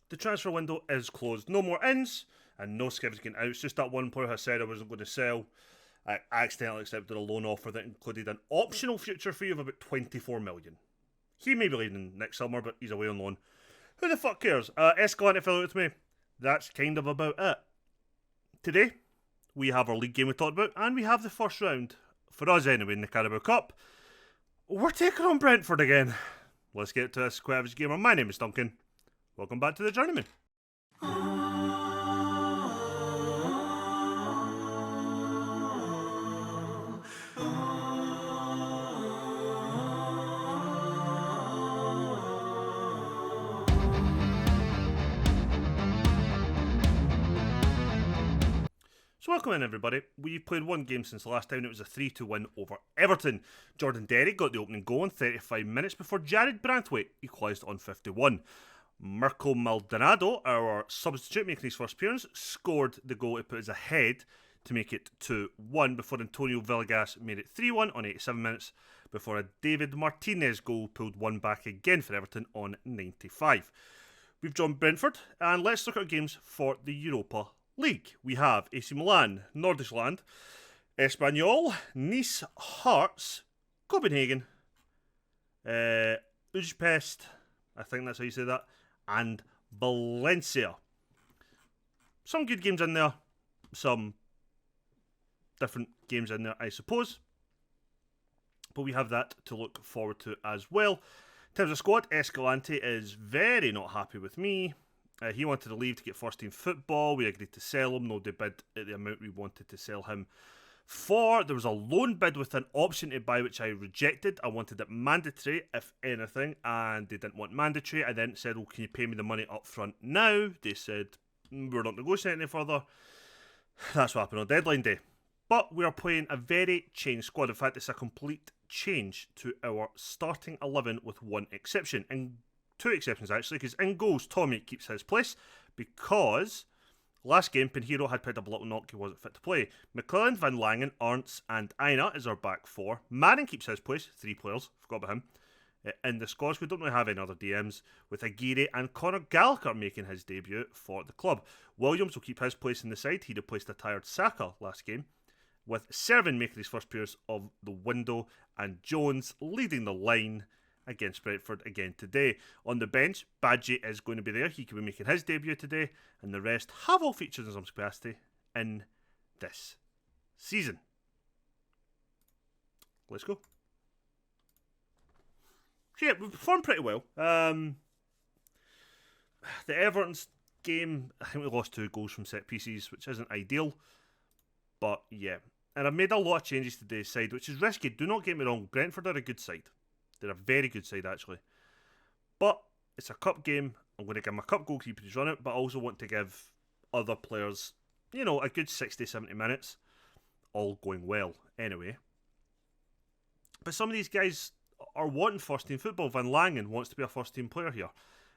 the transfer window is closed. No more ins and no significant outs. Just that one player I said I wasn't going to sell. I accidentally accepted a loan offer that included an optional future fee of about 24 million. He may be leaving next summer, but he's away on loan. Who the fuck cares? Escalante fell out with me. That's kind of about it. Today, we have our league game we talked about, and we have the first round, for us anyway, in the Carabao Cup. We're taking on Brentford again. Let's get to this quite average gamer. My name is Duncan. Welcome back to the Journeyman. So welcome in everybody. We've played one game since the last time. It was a 3-2 win over Everton. Jordan Derry got the opening goal in 35 minutes before Jared Branthwaite equalised on 51. Mirko Maldonado, our substitute making his first appearance, scored the goal to put us ahead to make it 2-1 before Antonio Villegas made it 3-1 on 87 minutes before a David Martinez goal pulled one back again for Everton on 95. We've drawn Brentford, and let's look at our games for the Europa League. We have AC Milan, Nordisland, Espanyol, Nice, Hearts, Copenhagen, Ujpest, I think that's how you say that, and Valencia. Some good games in there, some different games in there, I suppose. But we have that to look forward to as well. In terms of squad, Escalante is very not happy with me. He wanted to leave to get first team football. We agreed to sell him. Nobody bid at the amount we wanted to sell him for. There was a loan bid with an option to buy, which I rejected. I wanted it mandatory, if anything, and they didn't want mandatory. I then said, well, can you pay me the money up front now? They said, we're not negotiating any further. That's what happened on deadline day. But we are playing a very changed squad. In fact, it's a complete change to our starting 11 with one exception. And two exceptions, actually, because in goals, Tommy keeps his place because last game, Pinheiro had picked up a little knock, he wasn't fit to play. McClellan, Van Langen, Arntz, and Aina is our back four. Marin keeps his place, 3 players, forgot about him. In the squads, we don't really have any other DMs, with Aguirre and Conor Gallagher making his debut for the club. Williams will keep his place in the side, he replaced a tired Saka last game, with Servin making his first appearance of the window, and Jones leading the line against Brentford again today. On the bench, Badgie is going to be there. He could be making his debut today, and the rest have all featured in some capacity in this season. Let's go. So yeah, we performed pretty well. The Everton's game, I think we lost 2 goals from set pieces, which isn't ideal, but yeah. And I've made a lot of changes to today's side, which is risky. Do not get me wrong, Brentford are a good side. They're a very good side, actually. But it's a cup game. I'm going to give my cup goalkeeper his run out, but I also want to give other players, a good 60, 70 minutes. All going well, anyway. But some of these guys are wanting first team football. Van Langen wants to be a first team player here.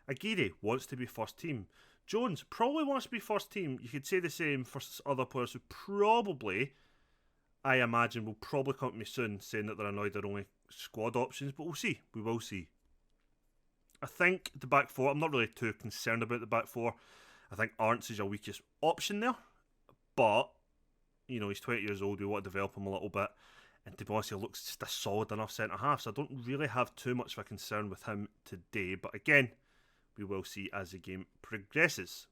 Aguirre wants to be first team. Jones probably wants to be first team. You could say the same for other players who probably, I imagine, will probably come to me soon saying that they're annoyed they're only squad options, but we'll see. We will see. I think the back four, I'm not really too concerned about the back four. I think Arntz is your weakest option there, but he's 20 years old. We want to develop him a little bit, and to be honest, he looks just a solid enough centre half, so I don't really have too much of a concern with him today, but again, we will see as the game progresses.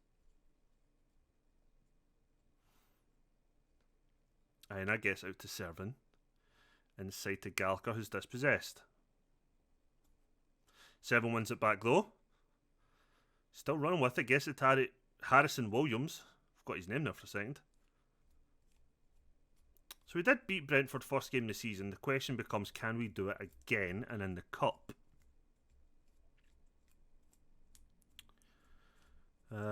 And I guess out to Servin. Inside to Gallagher, who's dispossessed. Servin wins it back though. Still running with it. Guess it's Harrison Williams. I've got his name there for a second. So we did beat Brentford first game of the season. The question becomes, can we do it again and in the cup? A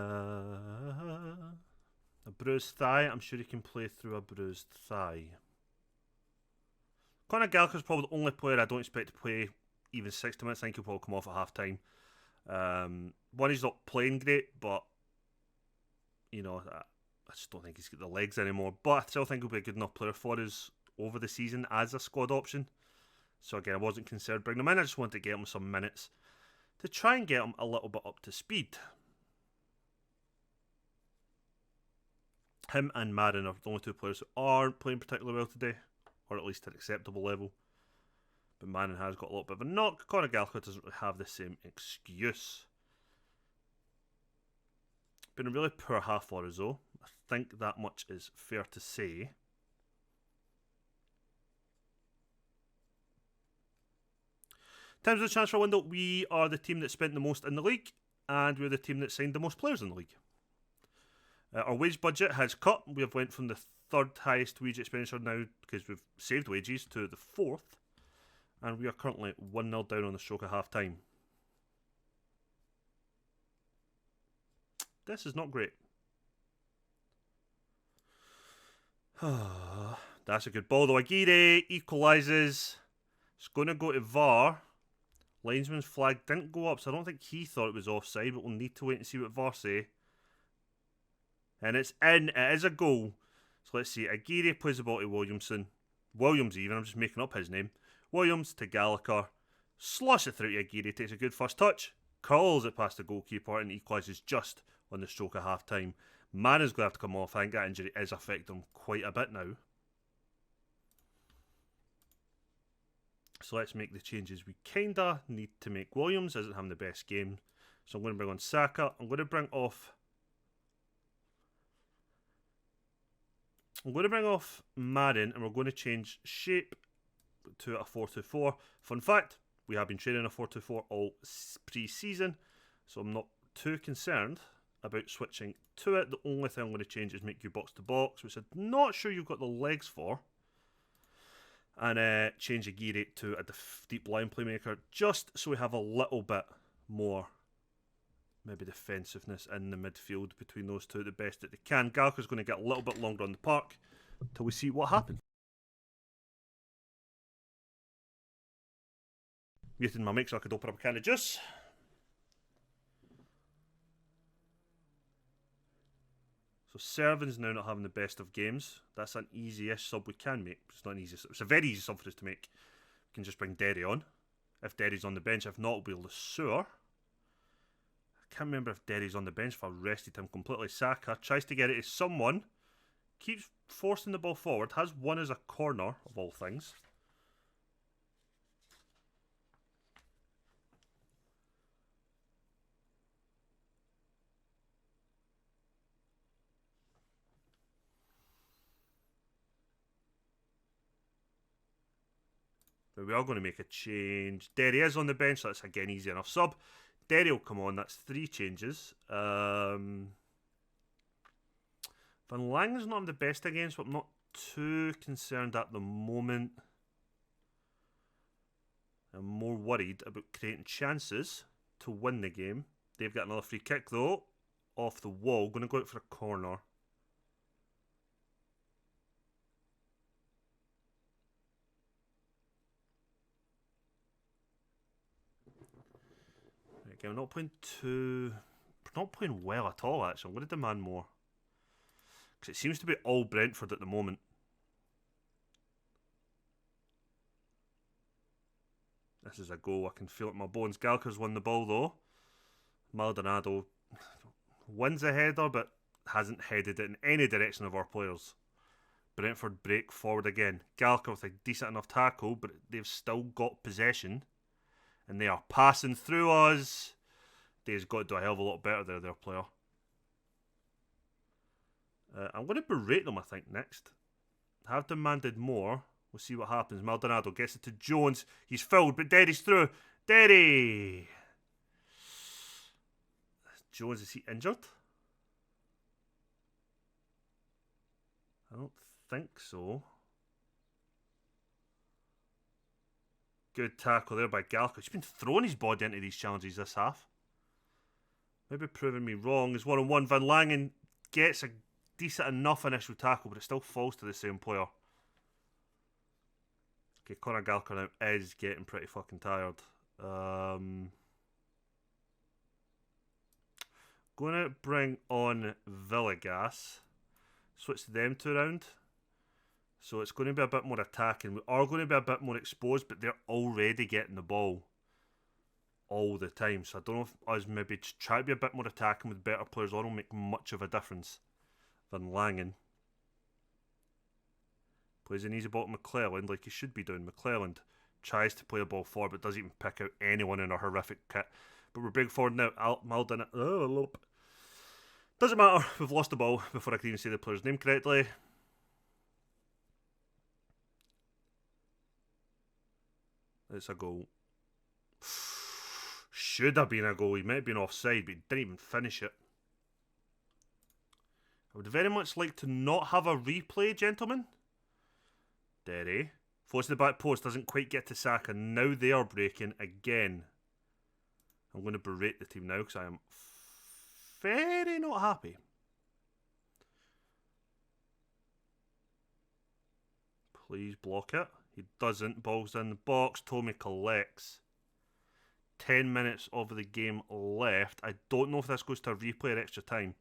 bruised thigh. I'm sure he can play through a bruised thigh. Conor Gallagher's probably the only player I don't expect to play even 60 minutes. I think he'll probably come off at half time. One, he's not playing great, but I just don't think he's got the legs anymore. But I still think he'll be a good enough player for us over the season as a squad option. So again, I wasn't concerned bringing him in. I just wanted to get him some minutes to try and get him a little bit up to speed. Him and Madden are the only two players who aren't playing particularly well today, or at least at an acceptable level. But Madden has got a little bit of a knock. Conor Gallagher doesn't really have the same excuse. Been a really poor half for us though. I think that much is fair to say. In terms of the transfer window, we are the team that spent the most in the league, and we're the team that signed the most players in the league. Our wage budget has cut. We have went from the third highest wage expenditure now, because we've saved wages, to the fourth. And we are currently 1-0 down on the stroke of half time. This is not great. That's a good ball though. Aguirre equalises. It's going to go to VAR. Linesman's flag didn't go up, so I don't think he thought it was offside, but we'll need to wait and see what VAR say. And it's in. It is a goal. So let's see. Aguirre plays the ball to Williamson. Williams even. I'm just making up his name. Williams to Gallagher. Slush it through to Aguirre. Takes a good first touch. Curls it past the goalkeeper and equalises just on the stroke of half time. Man is going to have to come off. I think that injury is affecting him quite a bit now. So let's make the changes we kinda need to make. Williams isn't having the best game, so I'm going to bring on Saka. I'm going to bring off Madden, and we're going to change shape to a 4-2-4. Fun fact, we have been training a 4-2-4 all pre-season, so I'm not too concerned about switching to it. The only thing I'm going to change is make you box to box, which I'm not sure you've got the legs for. And change Aguirre to a deep line playmaker, just so we have a little bit more maybe defensiveness in the midfield between those two, the best that they can. Gallagher's going to get a little bit longer on the park until we see what happens. Muting my mic so I could open up a can of juice. So Servan's now not having the best of games. That's an easy-ish sub we can make. It's not an easy sub. It's a very easy sub for us to make. We can just bring Derry on. If Derry's on the bench. If not, it'll be Lesueur. I can't remember if Derry's on the bench if I rested him completely. Saka tries to get it to someone. Keeps forcing the ball forward. Has one as a corner, of all things. But we are going to make a change. Derry is on the bench, so that's again easy enough sub. Derry will come on, that's 3 changes. Van Langen's not the best against, but I'm not too concerned at the moment. I'm more worried about creating chances to win the game. They've got another free kick though, off the wall. Going to go out for a corner. Okay, we're not playing well at all, actually. I'm going to demand more. Because it seems to be all Brentford at the moment. This is a goal. I can feel it in my bones. Gallagher's won the ball, though. Maldonado wins a header, but hasn't headed it in any direction of our players. Brentford break forward again. Gallagher with a decent enough tackle, but they've still got possession. And they are passing through us. They've got to do a hell of a lot better there, their player. I'm going to berate them, I think, next. Have demanded more. We'll see what happens. Maldonado gets it to Jones. He's fouled, but Derry's through. Derry! Jones, is he injured? I don't think so. Good tackle there by Gallagher. He's been throwing his body into these challenges this half. Maybe proving me wrong. It's 1-on-1. Van Langen gets a decent enough initial tackle, but it still falls to the same player. Okay, Conor Gallagher now is getting pretty fucking tired. Going to bring on Villegas. Switch them two around. So it's going to be a bit more attacking. We are going to be a bit more exposed, but they're already getting the ball all the time. So I don't know if us maybe try to be a bit more attacking with better players on will make much of a difference. Van Langen Plays an easy ball to McClelland like he should be doing. McClelland tries to play a ball forward but doesn't even pick out anyone in a horrific kit. But we're big forward now. Maldonado. Oh, doesn't matter. We've lost the ball before I can even say the player's name correctly. It's a goal. Should have been a goal. He might have been offside, but he didn't even finish it. I would very much like to not have a replay, gentlemen. Derry. Floats to the back post. Doesn't quite get to Saka. Now they are breaking again. I'm going to berate the team now because I am very not happy. Please block it. He doesn't. Ball's in the box. Tommy collects. 10 minutes of the game left. I don't know if this goes to a replay or extra time.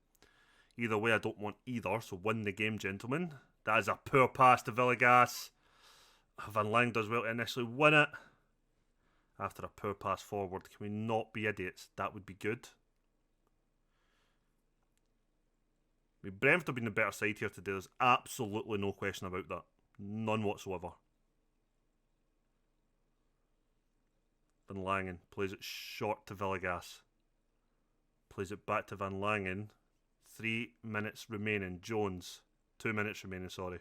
Either way, I don't want either. So win the game, gentlemen. That is a poor pass to Villegas. Van Lang does well to initially win it. After a poor pass forward. Can we not be idiots? That would be good. I mean, Brentford have been the better side here today. There's absolutely no question about that. None whatsoever. Van Langen plays it short to Villegas. Plays it back to Van Langen. 3 minutes remaining. Jones. 2 minutes remaining, sorry.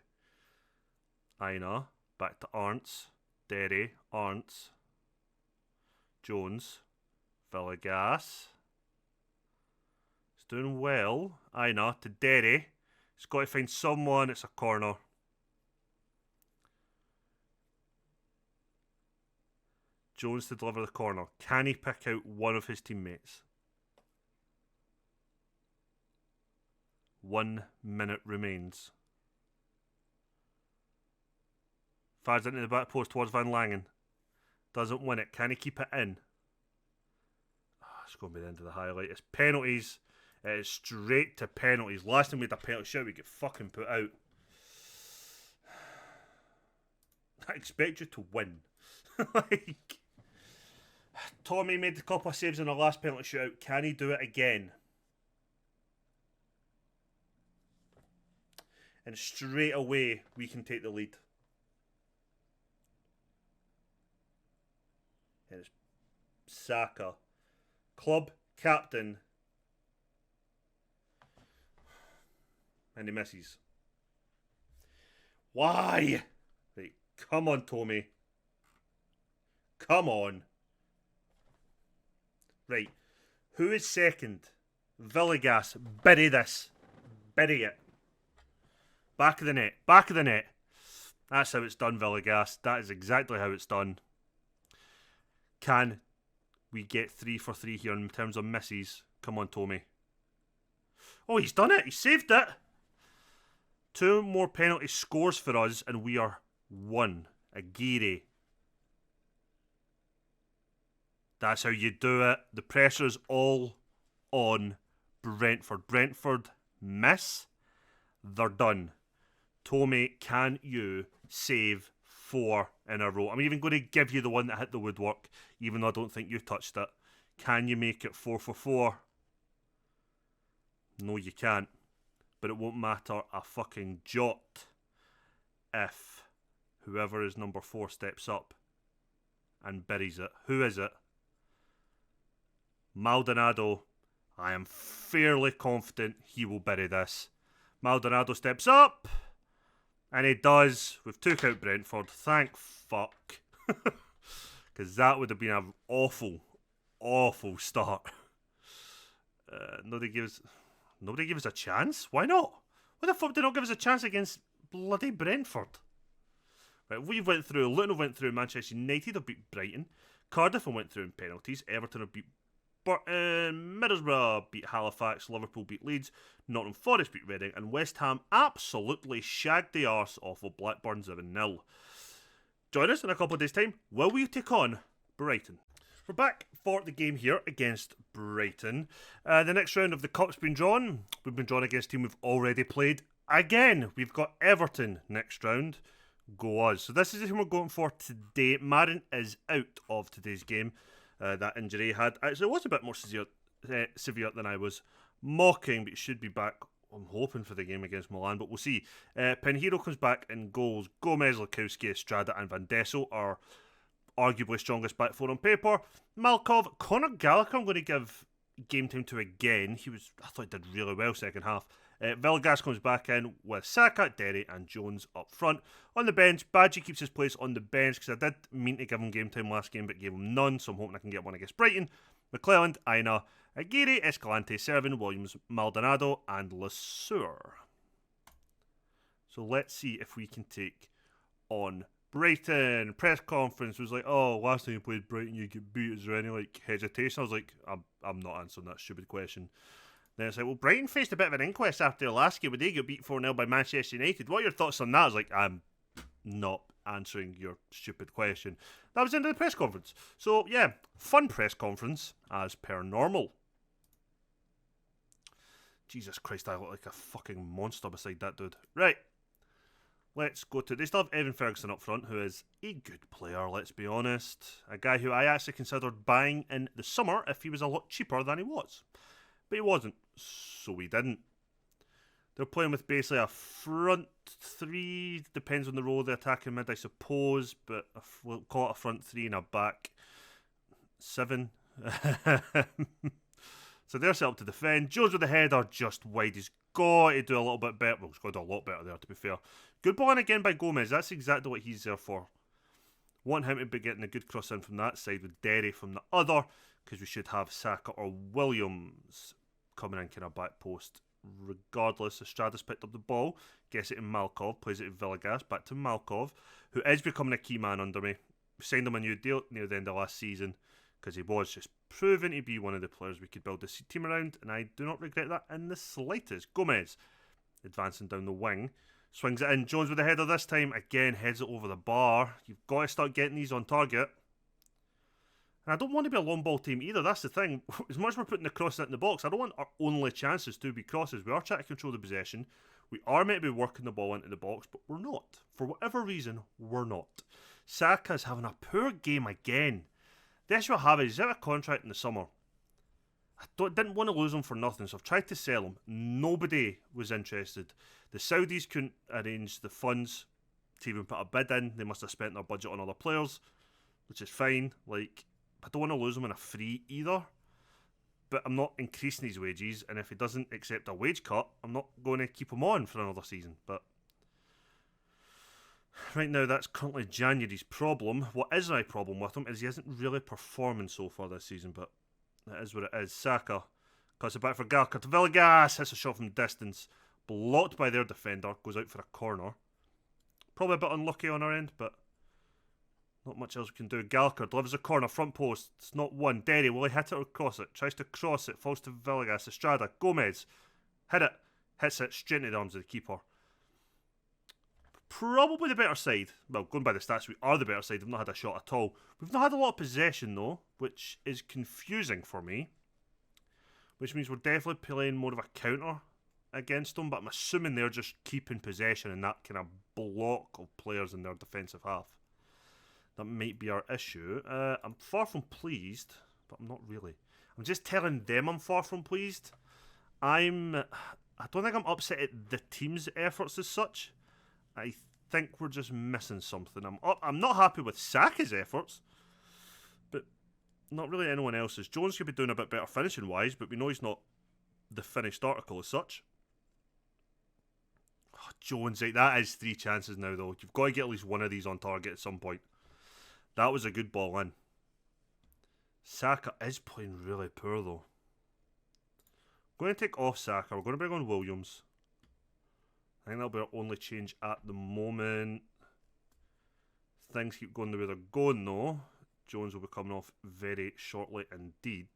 Aina. Back to Arntz. Derry. Arntz. Jones. Villegas. He's doing well. Aina to Derry. He's got to find someone. It's a corner. Jones to deliver the corner. Can he pick out one of his teammates? 1 minute remains. Fires into the back post towards Van Langen. Doesn't win it. Can he keep it in? It's going to be the end of the highlight. It's penalties. It is straight to penalties. Last time we had a penalty shot, we get fucking put out. I expect you to win. Like, Tommy made a couple of saves in the last penalty shootout. Can he do it again? And straight away, we can take the lead. And it's Saka. Club captain. And he misses. Why? Right, come on, Tommy. Come on. Right. Who is second? Villegas. Bury this. Bury it. Back of the net. Back of the net. That's how it's done, Villegas. That is exactly how it's done. Can we get 3 for 3 here in terms of misses? Come on, Tommy. Oh, he's done it. He saved it. 2 more penalty scores for us, and we are 1. Aguirre. That's how you do it. The pressure is all on Brentford. Brentford miss. They're done. Tommy, can you save 4 in a row? I'm even going to give you the one that hit the woodwork, even though I don't think you touched it. Can you make it 4 for 4? No, you can't. But it won't matter a fucking jot if whoever is number 4 steps up and buries it. Who is it? Maldonado. I am fairly confident he will bury this. Maldonado steps up. And he does, with 2 count Brentford. Thank fuck. Because that would have been an awful, awful start. Nobody gives us a chance? Why not? Why the fuck did they not give us a chance against bloody Brentford? Right, we went through, Luton went through, Manchester United have beat Brighton. Cardiff went through in penalties. Everton have beat Burton. Middlesbrough beat Halifax. Liverpool beat Leeds. Nottingham Forest beat Reading. And West Ham absolutely shagged the arse off of Blackburn 7-0. Join us in a couple of days' time. Will we take on Brighton? We're back for the game here against Brighton. The next round of the Cup's been drawn. We've been drawn against a team we've already played. Again, we've got Everton next round. Go us. So this is the team we're going for today. Marin is out of today's game. That injury he had. Actually, it was a bit more severe than I was mocking, but he should be back I'm hoping for the game against Milan, but we'll see. Pinheiro comes back in goals. Gomez, Lukowski, Estrada and Van Dessel are arguably strongest back four on paper. Malkov, Conor Gallagher I'm going to give game time to again. I thought he did really well second half. Villegas comes back in with Saka, Derry and Jones up front. On the bench, Badgie keeps his place on the bench because I did mean to give him game time last game but gave him none, so I'm hoping I can get one against Brighton. McClelland, Aina, Aguirre, Escalante, Servin, Williams, Maldonado and Lesueur. So let's see if we can take on Brighton. Press conference was like, oh, last time you played Brighton you get beat. Is there any hesitation? I was like, I'm not answering that stupid question. Then it's like, well, Brighton faced a bit of an inquest after their last game where they got beat 4-0 by Manchester United. What are your thoughts on that? I was like, I'm not answering your stupid question. That was the end of the press conference. So, yeah, fun press conference as per normal. Jesus Christ, I look like a fucking monster beside that dude. Right. Let's go to... They still have Evan Ferguson up front, who is a good player, let's be honest. A guy who I actually considered buying in the summer if he was a lot cheaper than he was. But he wasn't, so we didn't. They're playing with basically a front three, depends on the role of the attacking mid, I suppose, but we'll call it a front three and a back seven. So they're set up to defend. Jones with the header just wide. He's got to do a little bit better. Well, he's got to do a lot better there, to be fair. Good ball in again by Gomez. That's exactly what he's there for. Want him to be getting a good cross in from that side with Derry from the other, because we should have Saka or Williams coming in kind of back post. Regardless, Estrada's picked up the ball, gets it in Malkov, plays it in Villegas, back to Malkov, who is becoming a key man under me. We signed him a new deal near the end of last season because he was just proven to be one of the players we could build this team around, and I do not regret that in the slightest. Gomez advancing down the wing, swings it in. Jones with the header this time, again heads it over the bar. You've got to start getting these on target. And I don't want to be a long ball team either, that's the thing. As much as we're putting the cross in the box, I don't want our only chances to be crosses. We are trying to control the possession. We are meant to be working the ball into the box, but we're not. For whatever reason, we're not. Saka's having a poor game again. The issue I have is he's out of contract in the summer. I didn't want to lose him for nothing, so I've tried to sell him. Nobody was interested. The Saudis couldn't arrange the funds to even put a bid in. They must have spent their budget on other players, which is fine. I don't want to lose him on a free either, but I'm not increasing his wages, and if he doesn't accept a wage cut, I'm not going to keep him on for another season. But right now, that's currently January's problem. What is my problem with him is he isn't really performing so far this season, but that is what it is. Saka cuts it back for Gallagher to Villegas, hits a shot from distance, blocked by their defender, goes out for a corner. Probably a bit unlucky on our end, but not much else we can do. Gallagher delivers a corner, front post. It's not one. Derry, will he hit it or cross it? Tries to cross it, falls to Villegas. Estrada, Gomez, hit it, hits it straight into the arms of the keeper. Probably the better side. Well, going by the stats, we are the better side. We've not had a shot at all. We've not had a lot of possession though, which is confusing for me. Which means we're definitely playing more of a counter against them, but I'm assuming they're just keeping possession in that kind of block of players in their defensive half. That might be our issue. I'm far from pleased, but I'm not really. I'm just telling them I'm far from pleased. I don't think I'm upset at the team's efforts as such. I think we're just missing something. I'm not happy with Saka's efforts, but not really anyone else's. Jones could be doing a bit better finishing wise, but we know he's not the finished article as such. Oh, Jones, that is 3 chances now though. You've got to get at least one of these on target at some point. That was a good ball in. Saka is playing really poor though. Going to take off Saka. We're going to bring on Williams. I think that'll be our only change at the moment. Things keep going the way they're going though. Jones will be coming off very shortly indeed.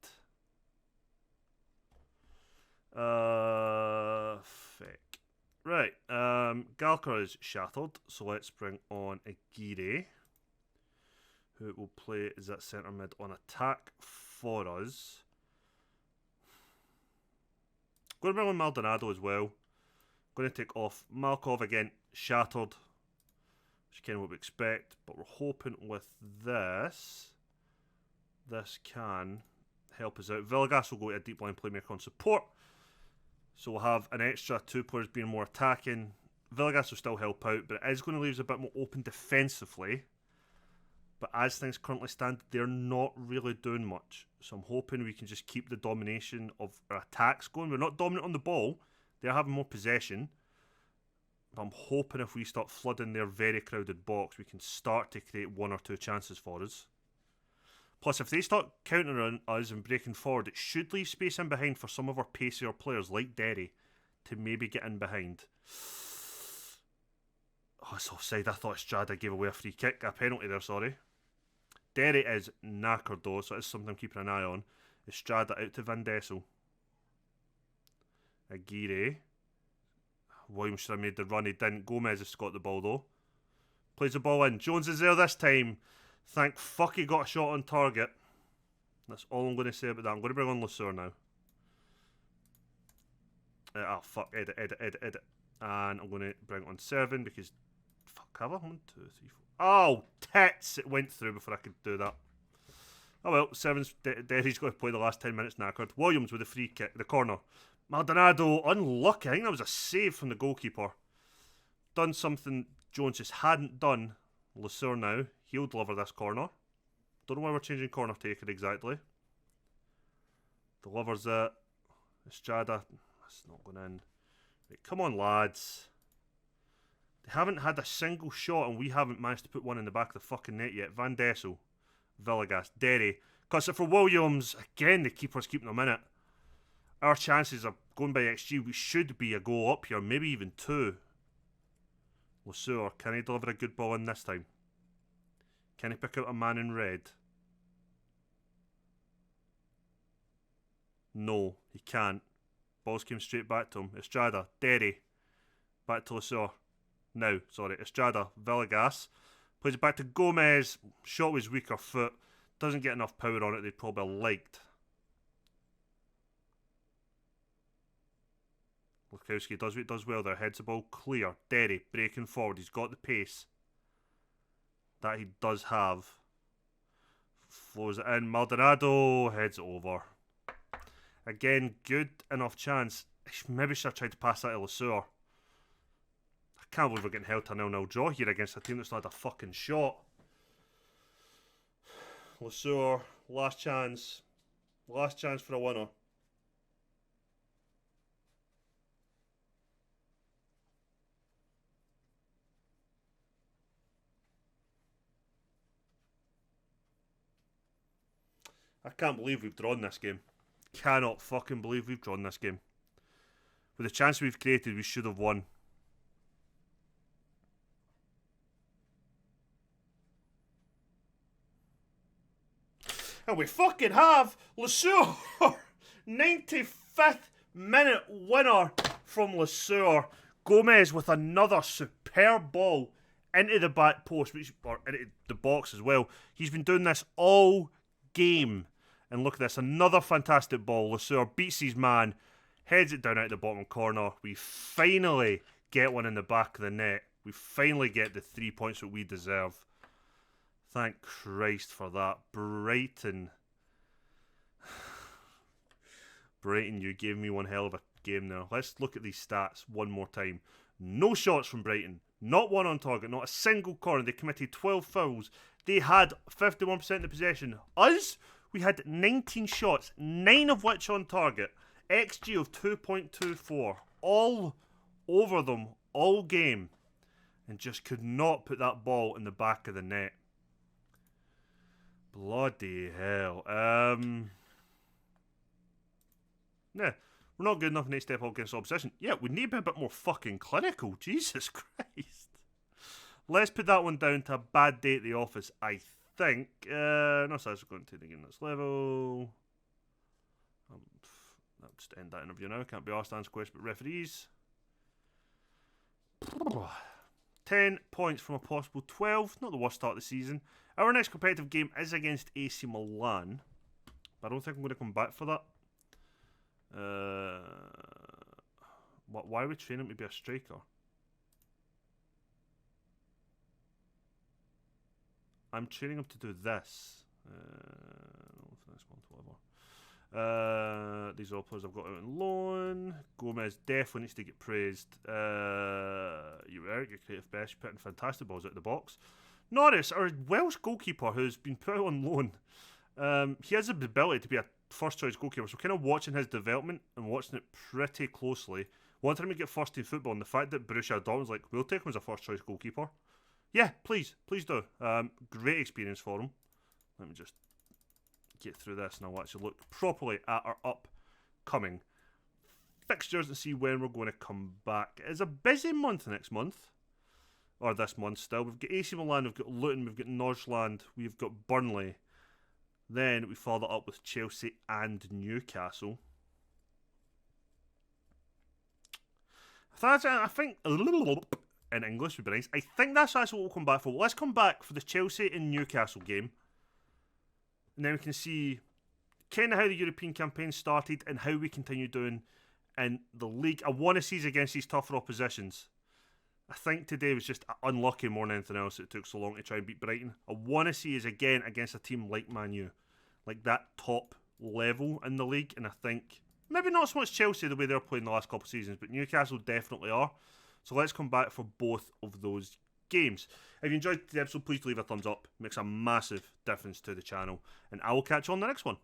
Feck. Right. Gallagher is shattered, so let's bring on Aguirre, who will play as that centre mid on attack for us. Going to bring on Maldonado as well. Going to take off Malkov again, shattered, which is kind of what we expect, but we're hoping with this can help us out. Villegas will go to a deep line playmaker on support, So we'll have an extra 2 players being more attacking. Villegas will still help out, but it is going to leave us a bit more open defensively. But as things currently stand, they're not really doing much. So I'm hoping we can just keep the domination of our attacks going. We're not dominant on the ball. They're having more possession. But I'm hoping if we start flooding their very crowded box, we can start to create 1 or 2 chances for us. Plus, if they start countering us and breaking forward, it should leave space in behind for some of our pacier players like Derry to maybe get in behind. Oh, it's offside. I thought Estrada gave away a free kick. A penalty there, sorry. Derry is knackered though, so it's something I'm keeping an eye on. Estrada out to Van Dessel. Aguirre. Williams should have made the run. He didn't. Gomez has got the ball though. Plays the ball in. Jones is there this time. Thank fuck he got a shot on target. That's all I'm going to say about that. I'm going to bring on Lesueur now. Oh fuck. Edit. And I'm going to bring on Servin because... Fuck, have I? 1, 2, 3, 4... Oh, tits! It went through before I could do that. Oh well, Derry's got to play the last 10 minutes knackered. Williams with the free kick, the corner. Maldonado, unlucky. I think that was a save from the goalkeeper. Done something Jones just hadn't done. Lesueur now. He'll deliver this corner. Don't know why we're changing corner taker exactly. Delivers it. Estrada. That's not going in. Right, come on, lads. They haven't had a single shot and we haven't managed to put one in the back of the fucking net yet. Van Dessel, Villegas, Derry. Cuts it for Williams. Again, the keeper's keeping them in it. Our chances of going by XG, we should be a goal up here, maybe even 2. Lesueur, can he deliver a good ball in this time? Can he pick out a man in red? No, he can't. Balls came straight back to him. Estrada, Derry. Back to Lesueur. Now, sorry, Estrada, Villegas. Plays it back to Gomez. Shot with his weaker foot. Doesn't get enough power on it they'd probably liked. Lukowski does what he does well there. Heads the ball clear. Derry breaking forward. He's got the pace. That he does have. Flows it in. Maldonado heads it over. Again, good enough chance. Maybe should have tried to pass that to Lesueur. I can't believe we're getting held to a 0-0 draw here against a team that's not had a fucking shot. Lesueur, last chance. Last chance for a winner. I can't believe we've drawn this game. Cannot fucking believe we've drawn this game. With the chance we've created, we should have won. And we fucking have Lesueur. 95th minute winner from Lesueur. Gomez with another superb ball into the back post, or into the box as well. He's been doing this all game. And look at this, another fantastic ball. Lesueur beats his man, heads it down out the bottom corner. We finally get one in the back of the net. We finally get the 3 points that we deserve. Thank Christ for that. Brighton, you gave me one hell of a game there. Let's look at these stats one more time. No shots from Brighton. Not one on target. Not a single corner. They committed 12 fouls. They had 51% of the possession. Us, we had 19 shots, 9 of which on target. XG of 2.24. All over them all game. And just could not put that ball in the back of the net. Bloody hell. Yeah, we're not good enough in 8-step up against opposition. Yeah, we need to be a bit more fucking clinical. Jesus Christ. Let's put that one down to a bad day at the office, I think. No, so that's going to the game next level. I'll just end that interview now. Can't be asked to answer questions about referees. 10 points from a possible 12. Not the worst start of the season. Our next competitive game is against AC Milan. But I don't think I'm going to come back for that. Why are we training to be a striker? I'm training him to do this. These are all players I've got out on loan. Gomez definitely needs to get praised. You were your creative best, putting fantastic balls out the box. Norris, our Welsh goalkeeper, who's been put out on loan. He has the ability to be a first choice goalkeeper, so kind of watching his development and watching it pretty closely. Wanted him to get first team football, and the fact that Borussia Dortmund's like, we'll take him as a first choice goalkeeper. Yeah, please do. Great experience for him. Let me just get through this and I'll actually look properly at our upcoming fixtures and see when we're going to come back. It's a busy month next month. Or this month still. We've got AC Milan, we've got Luton, we've got Nordsjælland, we've got Burnley. Then we follow that up with Chelsea and Newcastle. I think a little in English would be nice. I think that's actually what we'll come back for. Let's come back for the Chelsea and Newcastle game. And then we can see kind of how the European campaign started and how we continue doing in the league. I want to see us against these tougher oppositions. I think today was just unlucky more than anything else. It took so long to try and beat Brighton. I want to see us again against a team like Man U. Like that top level in the league. And I think, maybe not so much Chelsea the way they're playing the last couple of seasons, but Newcastle definitely are. So let's come back for both of those games. If you enjoyed the episode, please leave a thumbs up. It makes a massive difference to the channel. And I will catch you on the next one.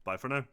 Bye for now.